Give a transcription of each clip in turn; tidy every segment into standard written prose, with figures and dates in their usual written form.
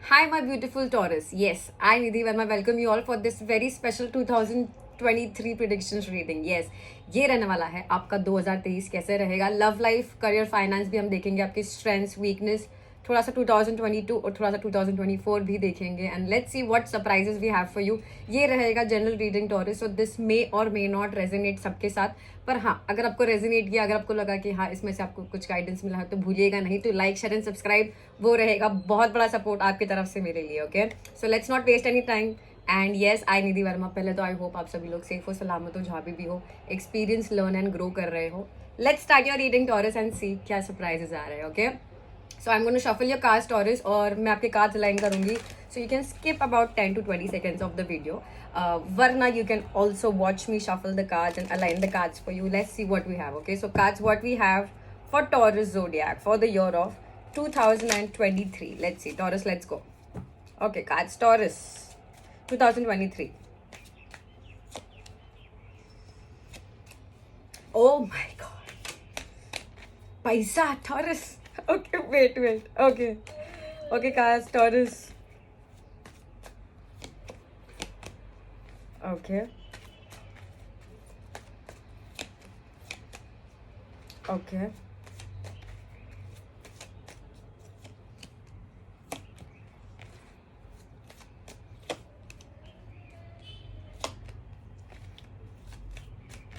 Hi, my beautiful Taurus. Yes, I, Nidhi Verma, welcome you all for this very special 2023 predictions reading. Yes, ये रहने वाला है आपका 2023 कैसे रहेगा. लव लाइफ, करियर, फाइनेंस भी हम देखेंगे, आपकी स्ट्रेंथ्स, वीकनेस, थोड़ा सा 2022 और थोड़ा सा 2024 भी देखेंगे. And let's see what surprises we have for you. ये रहेगा general reading Taurus. So this may और मे नॉट रेजोनेट सबके साथ, पर हाँ, अगर आपको रेजोनेट किया, अगर आपको लगा कि हाँ इसमें से आपको कुछ गाइडेंस मिला है, तो भूलिएगा नहीं, तो लाइक शेयर एंड सब्सक्राइब, वो रहेगा बहुत बड़ा सपोर्ट आपकी तरफ से मेरे लिए. Okay, so let's not waste any time. And yes, I Nidhi Verma. पहले तो आई होप आप सभी लोग सेफ हो, सलामत हो, जहाँ भी हो, एक्सपीरियंस लर्न एंड ग्रो कर रहे हो. Let's start your reading Taurus and see क्या सरप्राइजेस आ रहे हैं. Okay, so I am going to shuffle your cards Taurus, और मैं आपके कार्ड्स अलाइन करूंगी, so you can skip about 10 to 20 seconds of the video. Varna, you can also watch me shuffle the cards and align the cards for you. Let's see what we have. Okay, so cards what we have for Taurus zodiac for the year of 2023. Let's see, Taurus, let's go. Okay, cards Taurus 2023. Oh my god, paisa Taurus. Okay, wait. Okay, cards Taurus. Okay. Okay.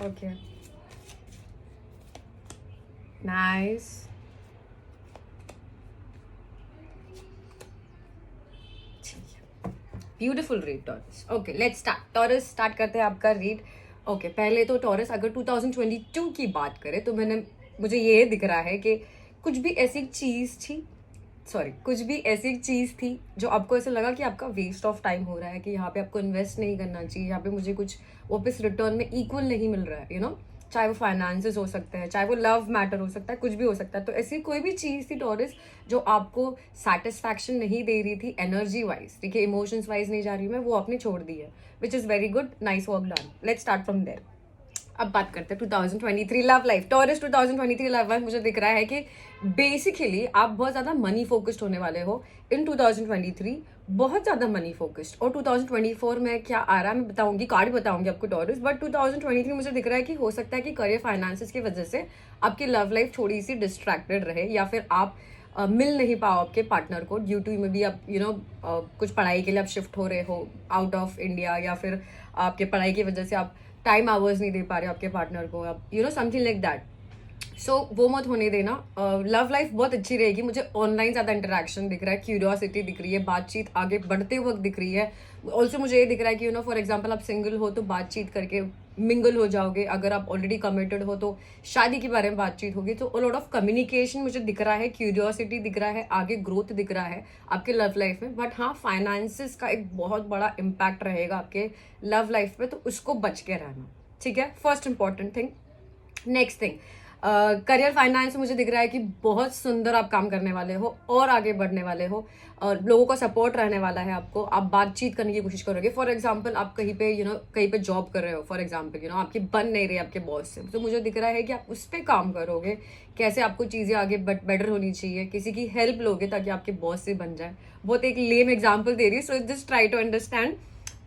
Okay. Nice. Beautiful read taurus. Okay, let's start. Taurus, start करते हैं आपका read. Okay, पहले तो taurus, अगर 2022 की बात करें तो मुझे ये दिख रहा है कि कुछ भी ऐसी चीज़ थी जो आपको ऐसा लगा कि आपका वेस्ट ऑफ टाइम हो रहा है, कि यहाँ पे आपको इन्वेस्ट नहीं करना चाहिए, यहाँ पे मुझे कुछ वापस रिटर्न में इक्वल नहीं मिल रहा है, यू नो. चाहे वो फाइनेंसेस हो सकते हैं, चाहे वो लव मैटर हो सकता है, कुछ भी हो सकता है. तो ऐसी कोई भी चीज़ थी टॉरस जो आपको सेटिस्फैक्शन नहीं दे रही थी एनर्जी वाइज, ठीक है, इमोशंस वाइज नहीं जा रही मैं, वो आपने छोड़ दी है, which is very good. Nice work done. Let's start from there. अब बात करते हैं 2023 love life. Taurus 2023 love life मुझे दिख रहा है कि बेसिकली आप बहुत ज़्यादा मनी फोकस्ड होने वाले हो इन 2023, बहुत ज़्यादा मनी फोकस्ड. और 2024 में क्या आ रहा है मैं बताऊंगी, कार्ड बताऊंगी आपको टॉरस. बट 2023 मुझे दिख रहा है कि हो सकता है कि करियर फाइनेंसेस की वजह से आपकी लव लाइफ थोड़ी सी डिस्ट्रैक्टेड रहे, या फिर आप मिल नहीं पाओ आपके पार्टनर को ड्यू टू में भी आप कुछ पढ़ाई के लिए आप शिफ्ट हो रहे हो आउट ऑफ इंडिया, या फिर आपके पढ़ाई की वजह से आप टाइम आवर्स नहीं दे पा रहे हो आपके पार्टनर को, आप समथिंग लाइक दैट. सो वो मत होने देना. लव लाइफ बहुत अच्छी रहेगी. मुझे ऑनलाइन ज़्यादा इंटरेक्शन दिख रहा है, क्यूरियोसिटी दिख रही है, बातचीत आगे बढ़ते वक्त दिख रही है. ऑल्सो मुझे ये दिख रहा है कि फॉर एग्जाम्पल आप सिंगल हो तो बातचीत करके मिंगल हो जाओगे. अगर आप ऑलरेडी कमिटेड हो तो शादी के बारे में बातचीत होगी. तो लॉट ऑफ कम्युनिकेशन मुझे दिख रहा है, क्यूरियोसिटी दिख रहा है, आगे ग्रोथ दिख रहा है आपके लव लाइफ में. बट हाँ, फाइनेंसिस का एक बहुत बड़ा इम्पैक्ट रहेगा आपके लव लाइफ पे, तो उसको बच के रहना, ठीक है, first important thing. Next thing, career finance मुझे दिख रहा है कि बहुत सुंदर आप काम करने वाले हो और आगे बढ़ने वाले हो, और लोगों का सपोर्ट रहने वाला है आपको. आप बातचीत करने की कोशिश करोगे. फॉर एग्जांपल आप कहीं पे कहीं पे जॉब कर रहे हो, फॉर एग्जांपल आपकी बन नहीं रही आपके बॉस से, तो मुझे दिख रहा है कि आप उस पर काम करोगे, कैसे आपको चीज़ें आगे बेटर होनी चाहिए, किसी की हेल्प लोगे ताकि आपके बॉस से बन जाए. बहुत एक लेम एग्जाम्पल दे रही है, so just try to understand.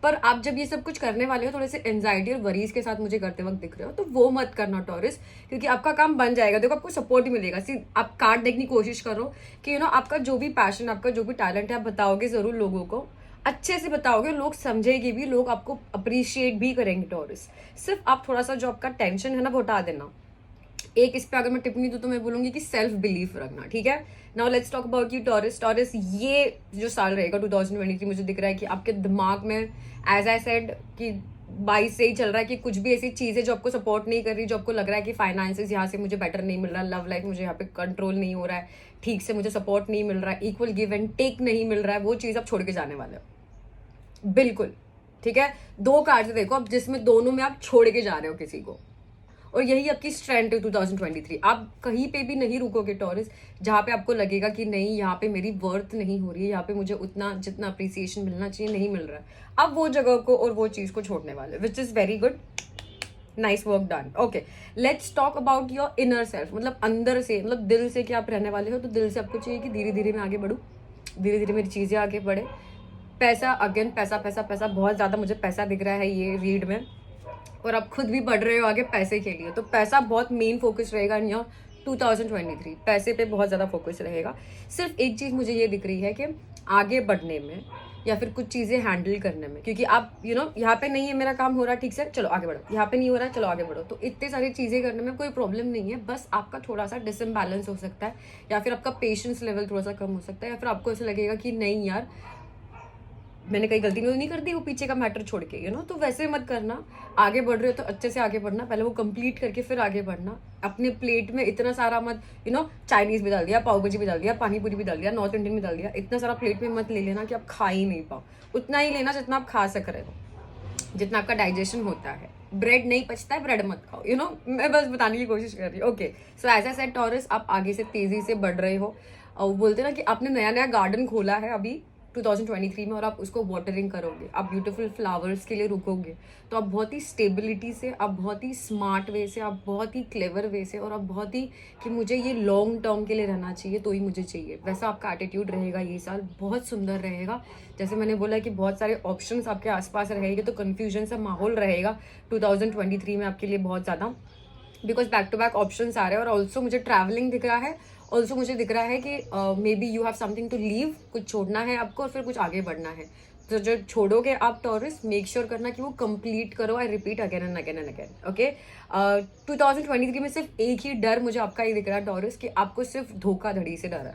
पर आप जब ये सब कुछ करने वाले हो, थोड़े से एंजाइटी और वरीज के साथ मुझे करते वक्त दिख रहे हो, तो वो मत करना टॉरस, क्योंकि आपका काम बन जाएगा. देखो, आपको सपोर्ट ही मिलेगा. सी, आप कार्ड देखने की कोशिश करो कि आपका जो भी पैशन, आपका जो भी टैलेंट है, आप बताओगे जरूर लोगों को, अच्छे से बताओगे, लोग समझेंगे भी, लोग आपको अप्रिशिएट भी करेंगे टॉरस. सिर्फ आप थोड़ा सा जो आपका टेंशन है ना, वो हटा देना. एक इस पे अगर मैं टिप्पणी दूं तो मैं बोलूंगी कि सेल्फ बिलीफ रखना, ठीक है. Now let's talk about you taurus. Taurus, ये जो साल रहेगा 2023, मुझे दिख रहा है कि आपके दिमाग में, एज आई सेड, कि 22 से ही चल रहा है कि कुछ भी ऐसी चीज़ है जो आपको सपोर्ट नहीं कर रही, जो आपको लग रहा है कि फाइनेंसेस यहाँ से मुझे बेटर नहीं मिल रहा, लव लाइफ मुझे यहाँ पे कंट्रोल नहीं हो रहा है, ठीक से मुझे सपोर्ट नहीं मिल रहा है, इक्वल गिव एंड टेक नहीं मिल रहा है, वो चीज़ आप छोड़ के जाने वाले हो, बिल्कुल, ठीक है. 2 कार्ड देखो अब, जिसमें दोनों में आप छोड़ के जा रहे हो किसी को, और यही आपकी स्ट्रेंथ है 2023. आप कहीं पे भी नहीं रुकोगे टॉरस, जहाँ पे आपको लगेगा कि नहीं, यहाँ पे मेरी वर्थ नहीं हो रही है, यहाँ पे मुझे उतना जितना अप्रिसिएशन मिलना चाहिए नहीं मिल रहा है. आप वो जगह को और वो चीज़ को छोड़ने वाले, विच is very good. Nice work done. Okay, let's talk about your inner self. मतलब अंदर से, मतलब दिल से क्या आप रहने वाले हो, तो दिल से आपको चाहिए कि धीरे धीरे मैं आगे बढ़ूँ, धीरे धीरे मेरी चीज़ें आगे बढ़े। पैसा अगेन, पैसा पैसा पैसा, बहुत ज़्यादा मुझे पैसा दिख रहा है ये रीड में, और आप खुद भी बढ़ रहे हो आगे पैसे के लिए, तो पैसा बहुत मेन फोकस रहेगा इन योर 2023। पैसे पे बहुत ज़्यादा फोकस रहेगा। सिर्फ एक चीज़ मुझे ये दिख रही है कि आगे बढ़ने में या फिर कुछ चीज़ें हैंडल करने में, क्योंकि आप यहाँ पे नहीं है मेरा काम हो रहा ठीक से, चलो आगे बढ़ो, यहाँ पे नहीं हो रहा है, चलो आगे बढ़ो, तो इतने सारी चीज़ें करने में कोई प्रॉब्लम नहीं है। बस आपका थोड़ा सा डिसइम्बैलेंस हो सकता है, या फिर आपका पेशेंस लेवल थोड़ा सा कम हो सकता है, या फिर आपको ऐसा लगेगा कि नहीं यार मैंने कहीं गलती नहीं कर दी वो पीछे का मैटर छोड़ के, तो वैसे मत करना। आगे बढ़ रहे हो तो अच्छे से आगे बढ़ना, पहले वो कंप्लीट करके फिर आगे बढ़ना। अपने प्लेट में इतना सारा मत चाइनीज भी डाल दिया, पाव भाजी भी डाल दिया, पानी पूरी भी डाल दिया, नॉर्थ इंडियन भी डाल दिया, इतना सारा प्लेट में मत ले लेना कि आप खा ही नहीं पाओ। उतना ही लेना जितना आप खा सक रहे हो, जितना आपका डाइजेशन होता है। ब्रेड नहीं पचता है, ब्रेड मत खाओ, मैं बस बताने की कोशिश कर रही हूँ। Okay, so as I said Taurus, आप आगे से तेजी से बढ़ रहे हो, और वो बोलते ना कि आपने नया नया गार्डन खोला है अभी 2023 में, और आप उसको वाटरिंग करोगे, आप ब्यूटीफुल फ्लावर्स के लिए रुकोगे, तो आप बहुत ही स्टेबिलिटी से, आप बहुत ही स्मार्ट वे से, आप बहुत ही क्लेवर वे से, और आप बहुत ही कि मुझे ये लॉन्ग टर्म के लिए रहना चाहिए तो ही मुझे चाहिए, वैसा आपका एटीट्यूड रहेगा। ये साल बहुत सुंदर रहेगा। जैसे मैंने बोला कि बहुत सारे ऑप्शंस आपके आसपास रहेंगे, तो कन्फ्यूजन सा माहौल रहेगा 2023 में आपके लिए बहुत ज़्यादा, because back to back options आ रहे हैं। और ऑल्सो मुझे ट्रैवलिंग दिख रहा है, ऑल्सो मुझे दिख रहा है कि maybe you have something to leave, कुछ छोड़ना है आपको और फिर कुछ आगे बढ़ना है। तो जो छोड़ोगे आप टॉरस, मेक श्योर करना कि वो कंप्लीट करो। I repeat again and again and again. Okay, 2023 में सिर्फ एक ही डर मुझे आपका ये दिख रहा है टॉरस, कि आपको सिर्फ धोखाधड़ी से डर है,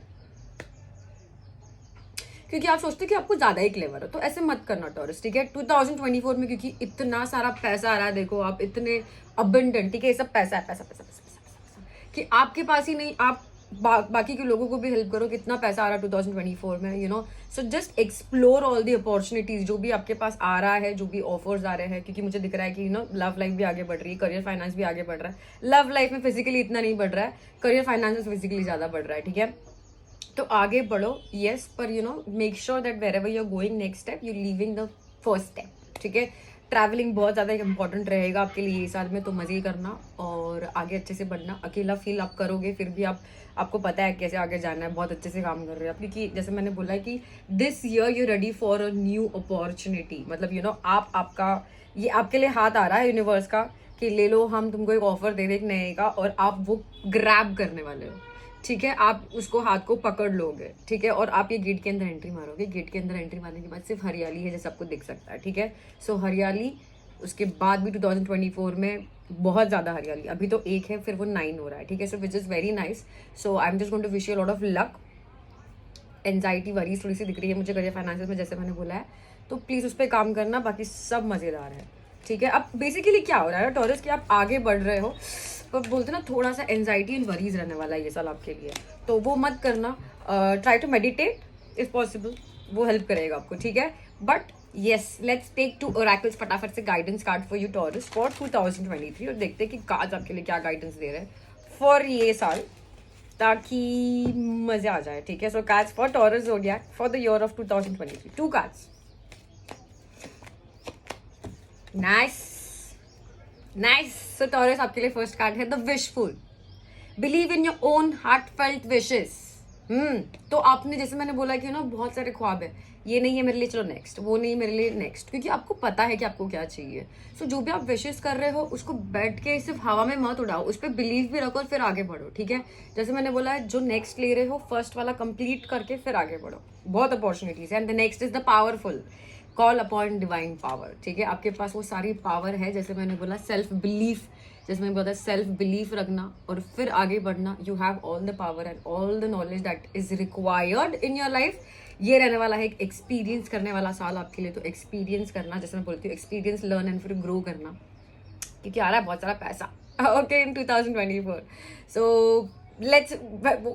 क्योंकि आप सोचते हो कि आपको ज्यादा ही क्लेवर हो, तो ऐसे मत करना टॉरस, ठीक है। 2024 में क्योंकि इतना सारा पैसा आ रहा है, देखो आप इतने अबंडेंट, ठीक है, ये सब पैसा है, पैसा पैसा पैसा पैसा, पैसा, पैसा कि आपके पास ही नहीं, आप बाकी के लोगों को भी हेल्प करो। कितना पैसा आ रहा है 2024 में, so just explore all the opportunities जो भी आपके पास आ रहा है, जो भी ऑफर्स आ रहे हैं, क्योंकि मुझे दिख रहा है कि लव लाइफ भी आगे बढ़ रही है, करियर फाइनेंस भी आगे बढ़ रहा है। लव लाइफ में फिजिकली इतना नहीं बढ़ रहा है, करियर फाइनेंस में फिजिकली ज्यादा बढ़ रहा है, ठीक है। तो आगे बढ़ो, यस, पर make sure that wherever you are going next step you leaving the first step, ठीक है। ट्रैवलिंग बहुत ज़्यादा इंपॉर्टेंट रहेगा आपके लिए ये साल में, तो मज़े करना और आगे अच्छे से बढ़ना। अकेला फील आप करोगे, फिर भी आपको पता है कैसे आगे जाना है, बहुत अच्छे से काम कर रहे हो आप, क्योंकि जैसे मैंने बोला है कि this year you ready for a new opportunity. मतलब आपका ये आपके लिए हाथ आ रहा है यूनिवर्स का कि ले लो, हम तुमको एक ऑफर दे दें एक नए का, और आप वो ग्रैब करने वाले हो, ठीक है। आप उसको हाथ को पकड़ लोगे, ठीक है, और आप ये गेट के अंदर एंट्री मारोगे। गेट के अंदर एंट्री मारने के बाद सिर्फ हरियाली है, जैसे आपको दिख सकता है, ठीक है। सो हरियाली, उसके बाद भी 2024 में बहुत ज़्यादा हरियाली। अभी तो 1 है, फिर वो 9 हो रहा है, ठीक है। So which is very nice. So I am just going to wish you lot of luck. Anxiety worries थोड़ी सी दिख रही है मुझे करियर फाइनेंस में, जैसे मैंने बोला है, तो प्लीज़ उस पर काम करना, बाकी सब मज़ेदार है, ठीक है। अब बेसिकली क्या हो रहा है टॉरस, कि आप आगे बढ़ रहे हो, पर बोलते ना थोड़ा सा एंजाइटी एंड वरीज रहने वाला है ये साल आपके लिए, तो वो मत करना। Try to meditate is possible, वो हेल्प करेगा आपको, ठीक है। But yes, let's take 2 oracles फटाफट से guidance card for you Taurus for 2023, और देखते हैं कि कार्ड्स आपके लिए क्या गाइडेंस दे रहे हैं फॉर ये साल, ताकि मजे आ जाए, ठीक है। सो कार्ड्स फॉर टॉरस हो गया for the year of 2023, 2 cards. Nice nice. So taurus आपके लिए फर्स्ट कार्ड है the wishful. Believe in your own heartfelt wishes. तो आपने, जैसे मैंने बोला कि बहुत सारे ख्वाब है, ये नहीं है मेरे लिए, चलो नेक्स्ट, वो नहीं मेरे लिए नेक्स्ट, क्योंकि आपको पता है कि आपको क्या चाहिए। सो जो भी आप विशेस कर रहे हो उसको बैठ के सिर्फ हवा में मत उड़ाओ, उस पर बिलीव भी रखो और फिर आगे बढ़ो, ठीक है। जैसे मैंने बोला है, जो नेक्स्ट ले रहे हो फर्स्ट वाला कंप्लीट करके फिर आगे बढ़ो। बहुत अपॉर्चुनिटीज है, and the next is the powerful. Call upon divine power, ठीक है। आपके पास वो सारी पावर है, जैसे मैंने बोला सेल्फ बिलीफ, जैसे मैंने बोला सेल्फ बिलीफ रखना और फिर आगे बढ़ना। You have all the power and all the knowledge that is required in your life. ये रहने वाला है एक एक्सपीरियंस करने वाला साल आपके लिए, तो एक्सपीरियंस करना, जैसे मैं बोलती हूँ एक्सपीरियंस, लर्न एंड फिर ग्रो करना, क्योंकि आ रहा है बहुत सारा पैसा ओके इन 2024। सो लेट्स,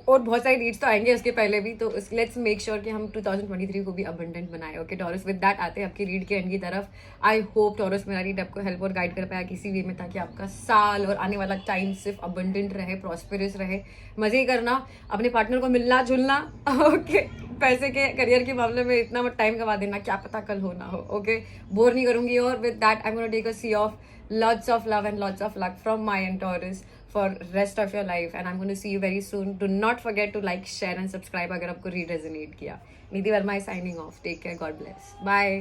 और बहुत सारी नीड्स तो आएंगे उसके पहले भी, तो लेट्स मेक श्योर कि हम 2023 को भी अबंडेंट बनाए, ओके टॉरस। विद दैट आते हैं आपकी रीड के एंड की तरफ। आई होप टॉरस मेरा रीड आपको हेल्प और गाइड कर पाया किसी वे में, ताकि आपका साल और आने वाला टाइम सिर्फ अबंडेंट रहे, प्रॉस्पेरस रहे। मजे करना, अपने पार्टनर को मिलना जुलना, ओके। पैसे के, करियर के मामले में इतना टाइम गवा देना, क्या पता कल हो ना हो, ओके। बोर नहीं करूंगी, और with that I am gonna take a sea of lots of love and lots of luck from my end Taurus for rest of your life and I am going to see you very soon. Do not forget to like, share and subscribe अगर आपको re resonate किया. Nidhi Verma is signing off. Take care. God bless. Bye.